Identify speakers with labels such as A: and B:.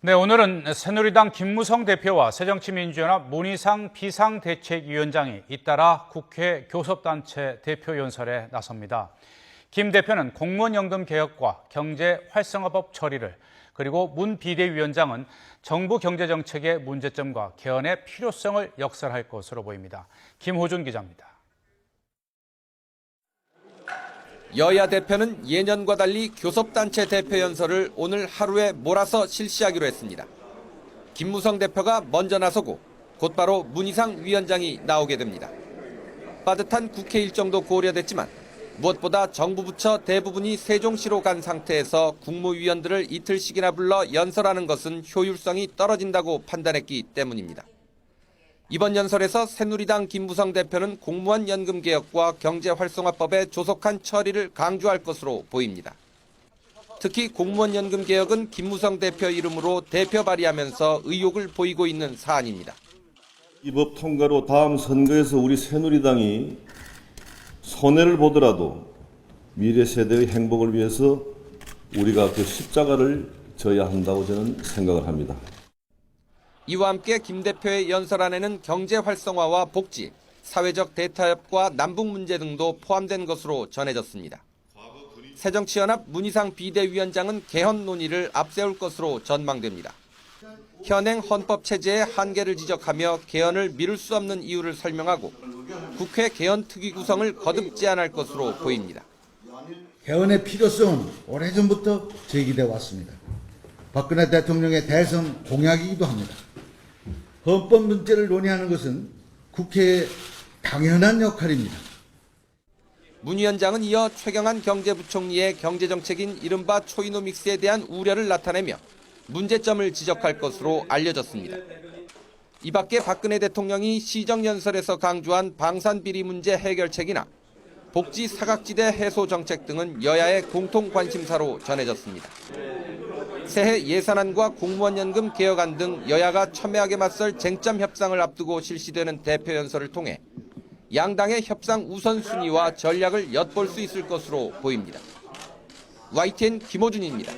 A: 네, 오늘은 새누리당 김무성 대표와 새정치민주연합 문희상 비상대책위원장이 잇따라 국회 교섭단체 대표연설에 나섭니다. 김 대표는 공무원연금 개혁과 경제활성화법 처리를, 그리고 문 비대위원장은 정부 경제정책의 문제점과 개헌의 필요성을 역설할 것으로 보입니다. 김호준 기자입니다.
B: 여야 대표는 예년과 달리 교섭단체 대표 연설을 오늘 하루에 몰아서 실시하기로 했습니다. 김무성 대표가 먼저 나서고 곧바로 문희상 위원장이 나오게 됩니다. 빠듯한 국회 일정도 고려됐지만 무엇보다 정부 부처 대부분이 세종시로 간 상태에서 국무위원들을 이틀씩이나 불러 연설하는 것은 효율성이 떨어진다고 판단했기 때문입니다. 이번 연설에서 새누리당 김무성 대표는 공무원 연금 개혁과 경제활성화법의 조속한 처리를 강조할 것으로 보입니다. 특히 공무원 연금 개혁은 김무성 대표 이름으로 대표 발의하면서 의욕을 보이고 있는 사안입니다.
C: 이 법 통과로 다음 선거에서 우리 새누리당이 손해를 보더라도 미래 세대의 행복을 위해서 우리가 그 십자가를 져야 한다고 저는 생각을 합니다.
B: 이와 함께 김 대표의 연설안에는 경제 활성화와 복지, 사회적 대타협과 남북 문제 등도 포함된 것으로 전해졌습니다. 새정치연합 문희상 비대위원장은 개헌 논의를 앞세울 것으로 전망됩니다. 현행 헌법 체제의 한계를 지적하며 개헌을 미룰 수 없는 이유를 설명하고 국회 개헌 특위 구성을 거듭 제안할 것으로 보입니다.
D: 개헌의 필요성은 오래전부터 제기돼 왔습니다. 박근혜 대통령의 대선 공약이기도 합니다. 헌법 문제를 논의하는 것은 국회의 당연한 역할입니다.
B: 문 위원장은 이어 최경환 경제부총리의 경제정책인 이른바 초이노믹스에 대한 우려를 나타내며 문제점을 지적할 것으로 알려졌습니다. 이 밖에 박근혜 대통령이 시정연설에서 강조한 방산비리 문제 해결책이나 복지 사각지대 해소 정책 등은 여야의 공통 관심사로 전해졌습니다. 새해 예산안과 공무원연금 개혁안 등 여야가 첨예하게 맞설 쟁점 협상을 앞두고 실시되는 대표 연설을 통해 양당의 협상 우선순위와 전략을 엿볼 수 있을 것으로 보입니다. YTN 김호준입니다.